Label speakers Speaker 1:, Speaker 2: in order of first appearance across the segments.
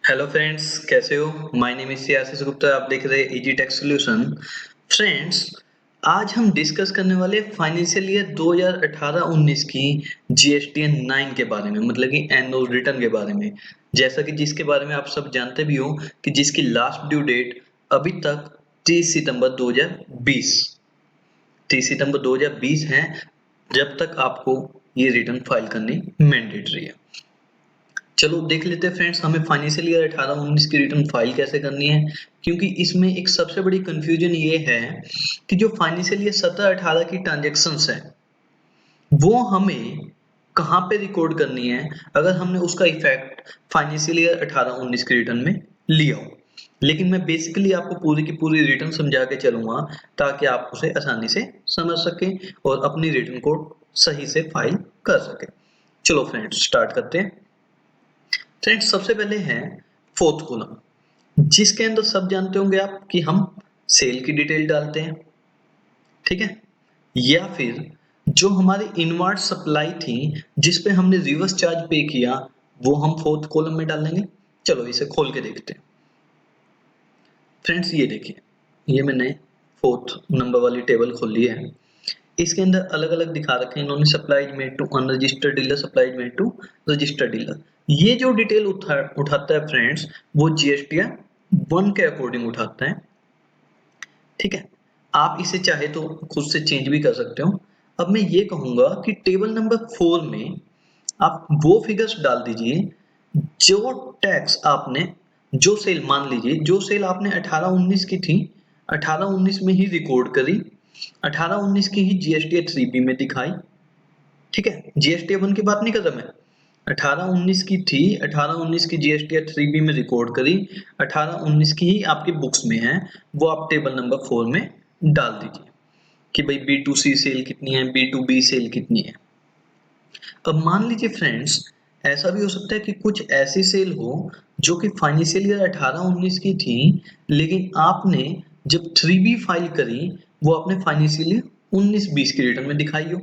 Speaker 1: Hello friends, कैसे हो? My name is Ashish Gupta. आप देख रहे हैं इजी टैक्स सॉल्यूशन। फ्रेंड्स, आज हम डिस्कस करने वाले फाइनेंशियल ईयर 2018-19 की जीएसटीएन 9 के बारे में, मतलब कि एनुअल रिटर्न के बारे में। जैसा कि जिसके बारे में आप सब जानते भी हो कि जिसकी लास्ट ड्यू डेट अभी तक 30 सितंबर 2020 30 सितंबर 2020 है, जब तक आपको ये रिटर्न फाइल करनी मैंडेटरी है। चलो देख लेते हैं फ्रेंड्स, हमें फाइनेंशियल ईयर 18-19 की रिटर्न फाइल कैसे करनी है। क्योंकि इसमें एक सबसे बड़ी कंफ्यूजन ये है कि जो फाइनेंशियल ईयर 17-18 की ट्रांजेक्शन्स है वो हमें कहाँ पे रिकॉर्ड करनी है, अगर हमने उसका इफेक्ट फाइनेंशियल ईयर 18-19 के रिटर्न में लिया हो। लेकिन मैं बेसिकली आपको पूरी की पूरी रिटर्न समझा के चलूंगा ताकि आप उसे आसानी से समझ सकें और अपनी रिटर्न को सही से फाइल कर सकें। चलो फ्रेंड्स, स्टार्ट करते हैं। फ्रेंड्स, सबसे पहले है फोर्थ कॉलम, जिसके अंदर सब जानते होंगे आप कि हम सेल की डिटेल डालते हैं, ठीक है। या फिर जो हमारी इनवर्ट सप्लाई थी जिस पे हमने रिवर्स चार्ज पे किया, वो हम फोर्थ कॉलम में डालेंगे। चलो इसे खोल के देखते हैं। फ्रेंड्स, ये देखिए, ये मैंने फोर्थ नंबर वाली टेबल खोल ली है। इसके अंदर अलग अलग दिखा रखे हैं इन्होंने, supplies made to unregistered dealer, supplies made to registered dealer. ये जो डिटेल उठाता है फ्रेंड्स, वो जीएसटीआर 1 के अकॉर्डिंग उठाता है, ठीक है। आप इसे चाहे तो खुद से चेंज भी कर सकते हो। अब मैं ये कहूंगा कि टेबल नंबर 4 में आप वो फिगर्स डाल दीजिए जो टैक्स आपने, जो सेल, मान लीजिए जो सेल आपने 18-19 की थी, 18-19 में ही रिकॉर्ड करी, 18-19 की ही जीएसटी 3B में दिखाई, ठीक है। जीएसटी 1 की बात नहीं कर रहा मैं। 18-19 की थी, 18-19 की जीएसटी 3B में रिकॉर्ड करी, 18-19 की ही आपकी बुक्स में है, वो आप टेबल नंबर 4 में डाल दीजिए कि भाई B2C सेल कितनी है, B2B सेल कितनी है। अब मान लीजिए फ्रेंड्स, ऐसा भी हो सकता है कि कुछ ऐसी सेल हो जो कि फाइनेंशियल ईयर 18-19 की थी, लेकिन आपने जब 3B फाइल करी वो आपने फाइनेंशियल ईयर 19-20 की रिटर्न में दिखाई हो।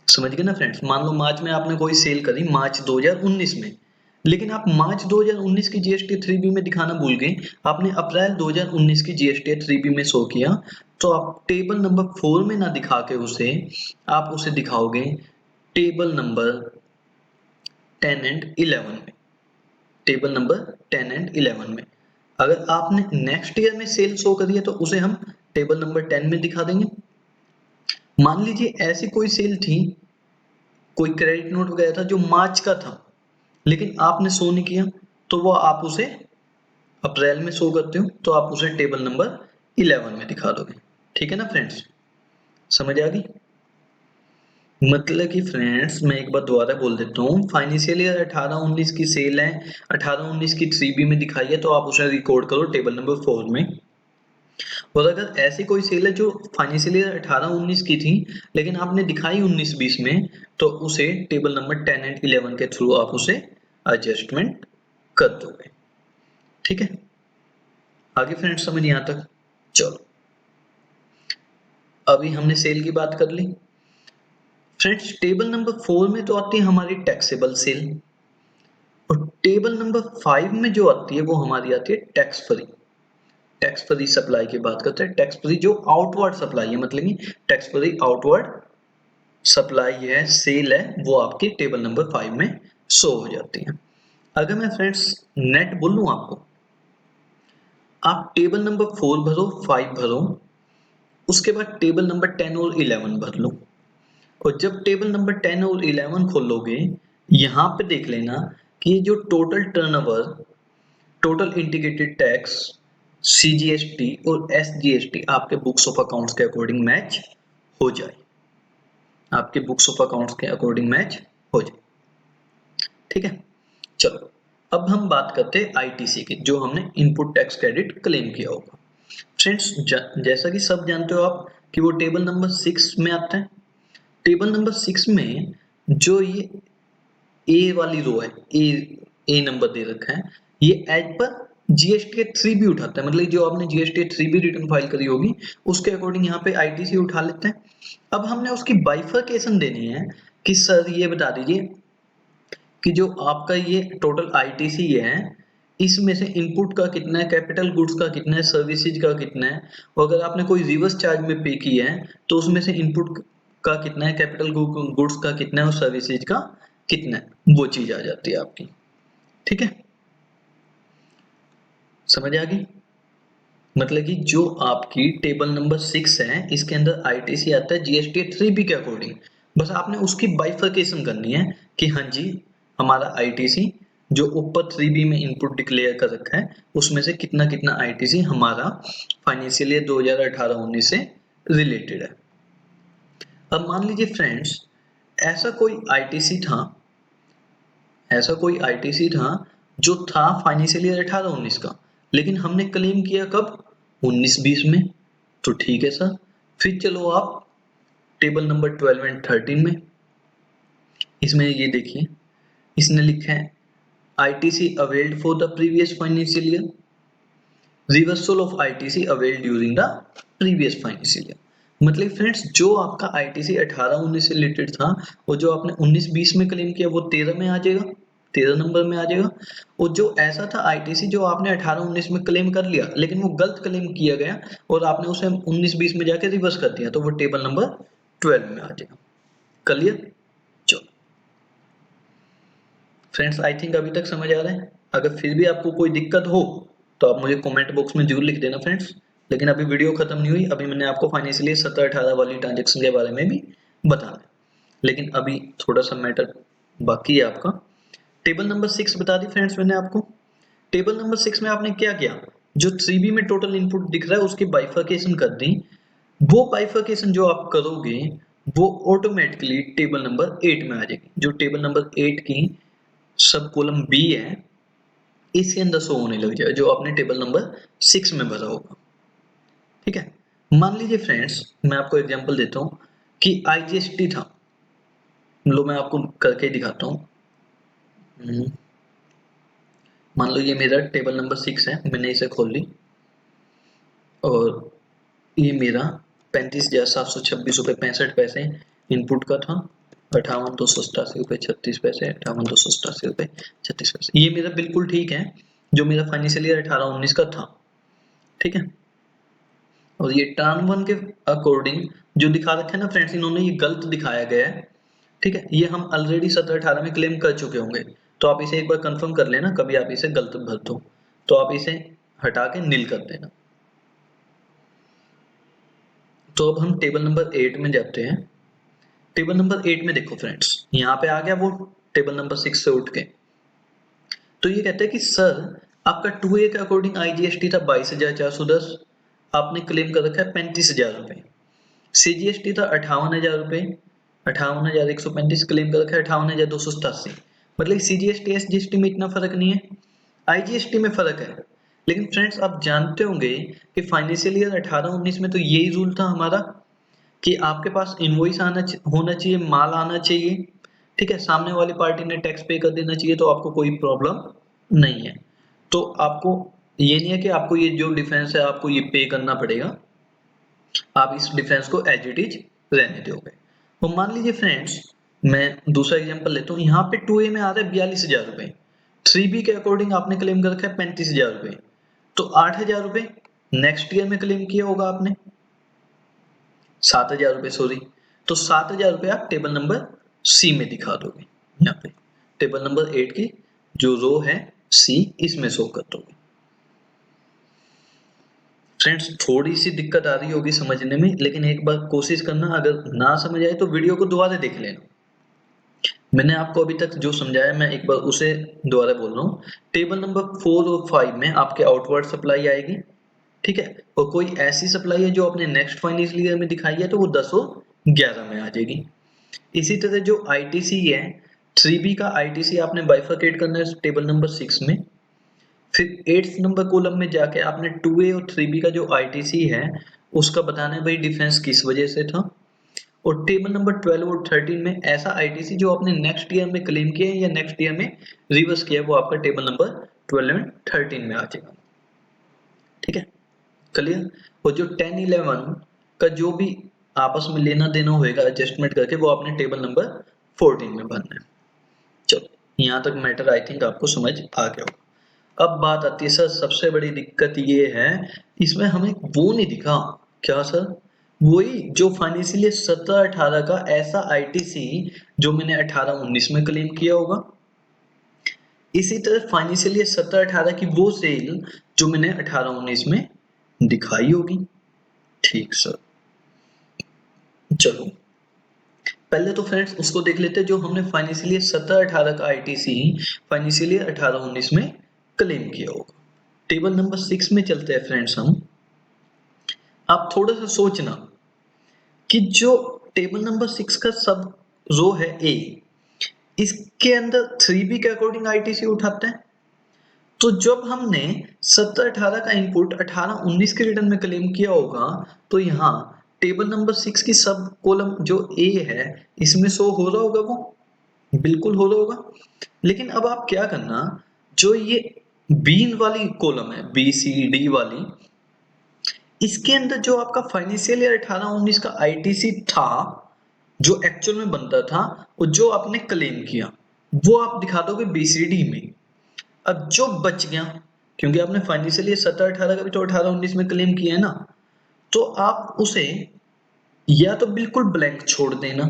Speaker 1: समझ गए ना फ्रेंड्स? मान लो मार्च में आपने कोई सेल करी, मार्च 2019 में, लेकिन आप मार्च 2019 की जीएसटी 3B में दिखाना भूल गए, आपने अप्रैल 2019 की जीएसटी 3B में शो किया, तो आप टेबल नंबर 4 में ना दिखा के उसे, आप उसे दिखाओगे टेबल नंबर 10 एंड 11 में। टेबल नंबर 10 एंड 11 में अगर आपने नेक्स्ट ईयर में सेल शो करी है तो उसे हम टेबल नंबर 10 में दिखा देंगे। मान लीजिए ऐसी कोई सेल थी, कोई क्रेडिट नोट गया था जो मार्च का था, लेकिन आपने शो नहीं किया, तो वो आप उसे अप्रैल में शो करते हो तो आप उसे टेबल नंबर 11 में दिखा दोगे। ठीक है ना फ्रेंड्स? समझ आ गई? मतलब कि फ्रेंड्स, मैं एक बार दोबारा बोल देता हूँ, फाइनेंशियल ईयर 18-19 की सेल है, 18-19 की 3B में दिखाई है, तो आप उसे रिकॉर्ड करो टेबल नंबर 4 में। और अगर ऐसी कोई सेल है जो फाइनेंशियल ईयर 18-19 की थी लेकिन आपने दिखाई 19-20 में, तो उसे टेबल नंबर 10 एंड 11 के थ्रू आप उसे एडजस्टमेंट कर दोगे। ठीक है, आगे फ्रेंड्स समझ यहाँ तक? चलो, अभी हमने सेल की बात कर ली। फ्रेंड्स, टेबल नंबर 4 में तो आती है हमारी टैक्सेबल सेल, और टेबल नंबर 5 में जो आती है वो हमारी आती है tax free. Tax free supply की बात करते हैं, टैक्स फ्री जो आउटवर्ड सप्लाई है, मतलब कि टैक्स फ्री आउटवर्ड सप्लाई है, सेल है, वो आपकी टेबल नंबर 5 में शो हो जाती है। अगर मैं फ्रेंड्स नेट बोलूं आपको, आप टेबल नंबर 4 भरो, 5 भरो, उसके बाद टेबल नंबर 10 और 11 भर लो, और जब टेबल नंबर 10 और 11 खोलोगे, यहां पे देख लेना कि ये जो total turnover, total integrated tax, CGST और एसजीएसटी आपके बुक्स ऑफ अकाउंट्स के अकॉर्डिंग मैच हो जाए, आपके बुक्स ऑफ अकाउंट्स के अकॉर्डिंग मैच हो जाए। ठीक है, चलो अब हम बात करते हैं आईटीसी की, जो हमने इनपुट टैक्स क्रेडिट क्लेम किया होगा। फ्रेंड्स, जैसा कि सब जानते हो आप कि वो टेबल नंबर 6 में आता है। टेबल नंबर 6 में जो ये ए वाली रो है, ए नंबर दे रखा है, ये एज पर जीएसटी 3B उठाता है, मतलब जो आपने जीएसटी 3B रिटर्न फाइल करी होगी उसके अकॉर्डिंग यहाँ पे आईटीसी उठा लेते हैं। अब हमने उसकी बाइफरकेशन देनी है कि सर ये बता दीजिए कि जो आपका ये टोटल आईटीसी है, इसमें से इनपुट का कितना है, कैपिटल गुड्स का कितना है, सर्विसेज का कितना है, और अगर आपने कोई रिवर्स चार्ज में पे किया है तो उसमें से इनपुट का कितना है, कैपिटल गुड्स का कितना है और सर्विसेज का कितना है, वो चीज आ जाती है आपकी। ठीक है, समझ आ गई? मतलब कि जो आपकी टेबल नंबर 6 है, इसके अंदर आईटीसी आता है जीएसटी 3B के अकॉर्डिंग। बस आपने उसकी बाइफरकेशन करनी है कि हाँ जी, हमारा आईटीसी जो ऊपर 3B में इनपुट डिक्लेयर कर रखा है, उसमें से कितना कितना आईटीसी हमारा फाइनेंशियल ईयर 2018-19 से रिलेटेड है। अब मान लीजिए फ्रेंड्स, ऐसा कोई आईटीसी था ऐसा कोई आईटीसी था जो था फाइनेंशियल ईयर 18-19 का, लेकिन हमने क्लेम किया कब, 19-20 में। तो ठीक है सर, फिर चलो आप टेबल नंबर 12 एंड 13 में, इसमें ये देखिए, इसने लिखा है ITC availed for the previous financial year, reversal of ITC availed during the previous financial year. मतलब फ्रेंड्स, जो आपका आईटीसी 18-19 से रिलेटेड था, वो जो आपने 19-20 में क्लेम किया वो 13 में आ जाएगा, 13 नंबर में आ जाएगा। और जो ऐसा था आईटीसी जो आपने 18-19 में क्लेम कर लिया लेकिन वो गलत क्लेम किया गया और आपने उसे 19-20 में जाके रिवर्स कर दिया, तो वो टेबल नंबर 12 में आ जाएगा। क्लियर? चलो फ्रेंड्स, आई थिंक अभी तक समझ आ रहा है। अगर फिर भी आपको कोई दिक्कत हो तो आप मुझे कमेंट बॉक्स में जरूर लिख देना फ्रेंड्स। लेकिन अभी वीडियो खत्म नहीं हुई, अभी मैंने आपको फाइनेंशियल 17-18 वाली ट्रांजेक्शन के बारे में भी बताना है, लेकिन अभी थोड़ा सा मैटर बाकी है आपका। टेबल नंबर 6 बता दी फ्रेंड्स मैंने आपको। टेबल नंबर 6 में आपने क्या किया, जो 3B में टोटल इनपुट दिख रहा है उसकी बाइफरकेशन कर दी। वो बाइफरकेशन जो आप करोगे वो ऑटोमेटिकली टेबल नंबर 8 में आ जाएगी। जो टेबल नंबर 8 की सब कॉलम बी है, इसके अंदर शो होने लग जाएगा जो आपने टेबल नंबर 6 में भरा होगा। ठीक है, मान लीजिए फ्रेंड्स, मैं आपको एग्जांपल देता हूं कि आईजीएसटी था। लो मैं आपको करके दिखाता हूं। मान लो ये मेरा टेबल नंबर 6 है, मैंने इसे खोल ली और ये मेरा 35,726 रुपये 65 पैसे इनपुट का था। 58,287 रुपये 36 पैसे, 58,287 रुपये 36 पैसे, ये मेरा बिल्कुल ठीक है, जो मेरा फाइनेंशियल ईयर 18-19 का था। ठीक है, और ये टर्म 1 के अकॉर्डिंग जो दिखा रखा है ना फ्रेंड्स, इन्होंने ये गलत दिखाया गया है। ठीक है, ये हम ऑलरेडी 17-18 में क्लेम कर चुके होंगे, तो आप इसे एक बार कंफर्म कर लेना, कभी आप इसे गलत भर दो तो आप इसे हटा के नील कर देना। तो अब हम टेबल नंबर 8 में जाते हैं। टेबल नंबर 8 में देखो फ्रेंड्स, यहाँ पे आ गया वो टेबल नंबर 6 से उठ के। तो ये कहते हैं कि सर आपका 2A के अकॉर्डिंग आईजीएसटी था 22,410, आपने क्लेम कर रखा है 35,000 रुपए। सीजीएसटी था 58,000 रुपए, 58,135 क्लेम कर रखा है 58,287। मतलब सीजीएसटी एसजीएसटी में इतना फर्क नहीं है, आईजीएसटी में फर्क है। लेकिन फ्रेंड्स आप जानते होंगे कि फाइनेंशियल ईयर 18-19 में तो यही रूल था हमारा कि आपके पास इनवॉइस होना चाहिए, माल आना चाहिए। ठीक है, सामने वाली पार्टी ने टैक्स पे कर देना चाहिए, तो आपको कोई प्रॉब्लम नहीं है। तो आपको ये नहीं है कि आपको ये जो डिफरेंस है आपको ये पे करना पड़ेगा, आप इस डिफरेंस को एज इट इज रहने दोगे। तो मान लीजिए फ्रेंड्स, मैं दूसरा एग्जांपल लेता हूँ। यहाँ पे 2A में आ रहा है 42,000 रुपए, 3B के अकॉर्डिंग आपने क्लेम कर रखा है 35,000 रुपए, तो 8,000 रुपए नेक्स्ट ईयर में क्लेम किया होगा आपने, 7,000 रुपए सॉरी, तो 7,000 रुपए आप टेबल नंबर सी में दिखा दोगे। यहाँ पे टेबल नंबर 8 की जो रो है सी, इसमें शो कर दोगे। फ्रेंड्स थोड़ी सी दिक्कत आ रही होगी समझने में, लेकिन एक बार कोशिश करना, अगर ना समझ आए तो वीडियो को दोबारा देख लेना। मैंने आपको अभी तक जो समझाया मैं एक बार उसे दोबारा बोल रहा हूँ। टेबल नंबर 4 और 5 में आपके आउटवर्ड सप्लाई आएगी। ठीक है, और कोई ऐसी सप्लाई है जो आपने नेक्स्ट फाइनेंशियल ईयर में दिखाई है तो वो 10 और 11 में आ जाएगी। इसी तरह जो आईटीसी है, 3B का आईटीसी आपने बाइफरकेट करना है टेबल नंबर 6 में। फिर 8th नंबर कॉलम में जाके आपने 2A और 3B का जो आईटीसी है उसका बताना है भाई डिफरेंस किस वजह से था। और टेबल नंबर 12 और 13 में ऐसा आईटीसी जो आपने नेक्स्ट ईयर में क्लेम किया है या नेक्स्ट ईयर में रिवर्स किया है, वो आपका टेबल नंबर 12 एंड 13 में आ जाएगा। ठीक है, क्लियर? और जो 10-11 का जो भी आपस में लेना देना होएगा एडजस्टमेंट करके, वो आपने टेबल नंबर 14 में भरना है। चलो यहाँ तक मैटर आई थिंक आपको समझ आ गया होगा। अब बात आती है सर, सबसे बड़ी दिक्कत ये है इसमें हमें वो नहीं दिखा। क्या सर? वही जो फाइनेंशियल ईयर 17-18 का ऐसा आईटीसी जो मैंने 18-19 में क्लेम किया होगा, इसी तरह फाइनेंशियल ईयर 17-18 की वो सेल जो मैंने 18-19 में दिखाई होगी। ठीक सर, चलो पहले तो फ्रेंड्स उसको देख लेते हैं जो हमने फाइनेंशियल ईयर 17-18 का आईटीसी फाइनेंशियल ईयर 18-19 में क्लेम किया होगा। टेबल नंबर 6 में चलते हैं फ्रेंड्स हम। आप थोड़ा सा सोचना कि जो टेबल नंबर 6 का सब रो है ए, इसके अंदर 3B के अकॉर्डिंग आईटीसी उठाते हैं। तो जब हमने 17-18 का इनपुट 18-19 के रिटर्न में क्लेम किया होगा, तो यहाँ टेबल नंबर 6 की सब कॉलम जो ए है इसमें शो हो रहा होगा, वो बिल्कुल हो रहा होगा। लेकिन अब आप क्या करना, जो ये बी वाली कॉलम है, बी सी डी वाली, इसके अंदर जो आपका फाइनेंशियल ईयर 18-19 का आईटीसी था जो एक्चुअल में बनता था और जो आपने क्लेम किया, वो आप दिखा दोगे बीसीडी में। अब जो बच गया, क्योंकि आपने फाइनेंशियल ईयर 17-18 का भी तो 18-19 में क्लेम किया है ना, तो आप उसे या तो बिल्कुल ब्लैंक छोड़ देना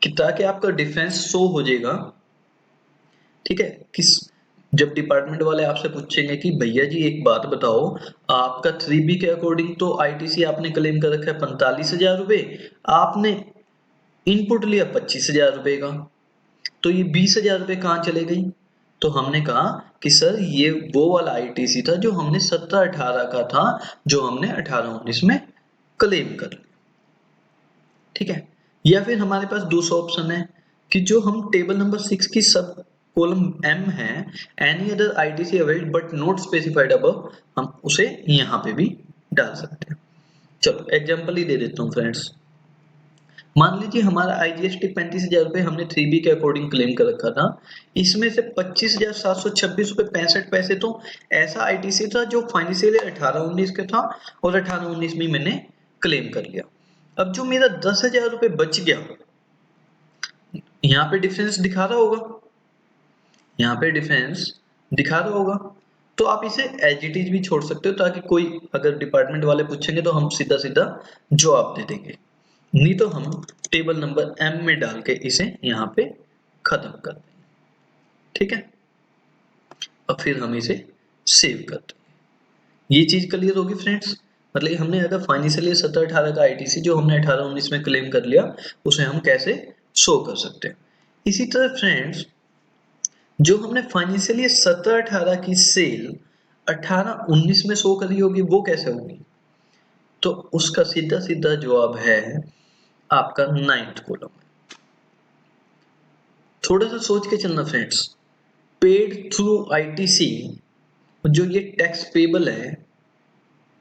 Speaker 1: कि ताकि आपका डिफरेंस शो हो जाएगा। ठीक है, किस जब डिपार्टमेंट वाले आपसे पूछेंगे कि भैया जी एक बात बताओ, आपका 3B के अकॉर्डिंग तो आईटीसी आपने क्लेम कर रखा है 45,000 रुपए, आपने इनपुट लिया 25,000 रुपए का, तो ये 20,000 रुपए कहाँ चले गई? तो हमने कहा कि सर ये वो वाला आईटीसी था जो हमने 17-18 का था, जो हमने 18-19 में क्लेम कर लिया। ठीक है, या फिर हमारे पास दूसरा ऑप्शन है कि जो हम टेबल नंबर 6 की सब कॉलम एम है, any other ITC availed but not specified above, हम उसे यहाँ पे भी डाल सकते हैं। चलो एग्जांपल ही दे देता हूँ फ्रेंड्स। मान लीजिए हमारा आईजीएसटी 35,000 रुपए हमने 3B के अकॉर्डिंग क्लेम कर रखा था, इसमें से 25,726 रुपए 65 पैसे तो ऐसा आईटीसी था जो फाइनेंशियल ईयर 18-19 का था और 18-19 में मैंने क्लेम कर लिया। अब जो मेरा 10,000 रुपए बच गया, यहाँ पे डिफरेंस दिखा रहा होगा, यहाँ पे डिफरेंस दिखा रहा होगा, तो आप इसे एज इट इज भी छोड़ सकते हो ताकि कोई अगर डिपार्टमेंट वाले पूछेंगे तो हम सीधा सीधा जवाब दे देंगे। नहीं तो हम टेबल नंबर एम में डाल के इसे यहाँ पे खत्म कर देंगे। ठीक है, अब फिर हम इसे सेव कर देंगे। ये चीज क्लियर होगी फ्रेंड्स। मतलब हमने अगर फाइनेंशियल ईयर 17-18 का आईटीसी जो हमने 18-19 में क्लेम कर लिया, उसे हम कैसे शो कर सकते हैं। इसी तरह फ्रेंड्स जो हमने फाइनेंशियल ईयर 17-18 की सेल 18-19 में शो करी होगी, वो कैसे होगी? तो उसका सीधा सीधा जवाब है आपका 9th कॉलम। थोड़ा सा सोच के चलना फ्रेंड्स। पेड थ्रू आईटीसी जो ये टैक्स पेबल है,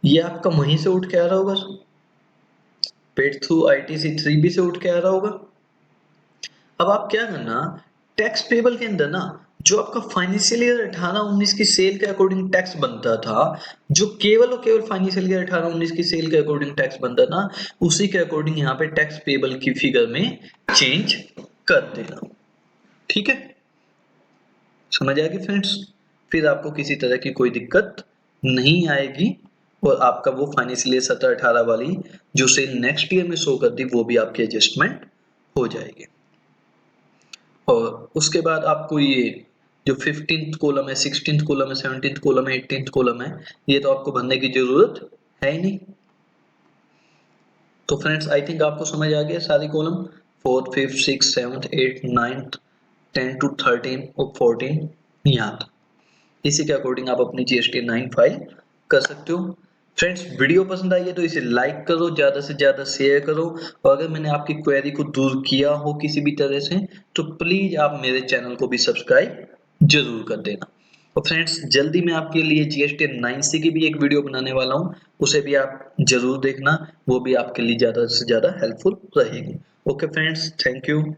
Speaker 1: ये आपका वहीं से उठ के आ रहा होगा। पेड थ्रू आईटीसी 3B से उठ के आ रहा होगा। अब आप क्या करना, टैक्स पेबल के अंदर ना जो आपका फाइनेंशियल ईयर 18-19 की सेल के अकॉर्डिंग टैक्स बनता था, जो केवल और केवल फाइनेंशियल ईयर 18-19 की सेल के अकॉर्डिंग टैक्स बनता था, उसी के अकॉर्डिंग यहाँ पे टैक्स पेबल की फिगर में चेंज कर देना। ठीक है, समझ आएगी फ्रेंड्स। फिर आपको किसी तरह की कोई दिक्कत नहीं आएगी और आपका वो फाइनेंशियल ईयर 17-18 वाली जो सेल नेक्स्ट ईयर में शो करती, वो भी आपकी एडजस्टमेंट हो जाएगी। और उसके बाद आपको ये जो 15th कॉलम है, 16th कॉलम है, 17th कॉलम है, 18th कॉलम है, ये तो आपको भरने की जरूरत है ही नहीं। तो फ्रेंड्स आई थिंक आपको समझ आ गया सारी column 4th 5th 6th 7th 8th 9th 10 to 13 और 14 यहाँ तक। इसी के अकॉर्डिंग आप अपनी GST 9 फाइल कर सकते हो। फ्रेंड्स वीडियो पसंद आई है तो इसे लाइक करो, ज्यादा से ज्यादा शेयर करो, और अगर मैंने आपकी क्वेरी को दूर किया हो किसी भी तरह से तो प्लीज आप मेरे चैनल को भी सब्सक्राइब जरूर कर देना। और फ्रेंड्स जल्दी मैं आपके लिए GST 9C की भी एक वीडियो बनाने वाला हूँ, उसे भी आप जरूर देखना, वो भी आपके लिए ज्यादा से ज्यादा हेल्पफुल रहेगी। Okay friends, thank you.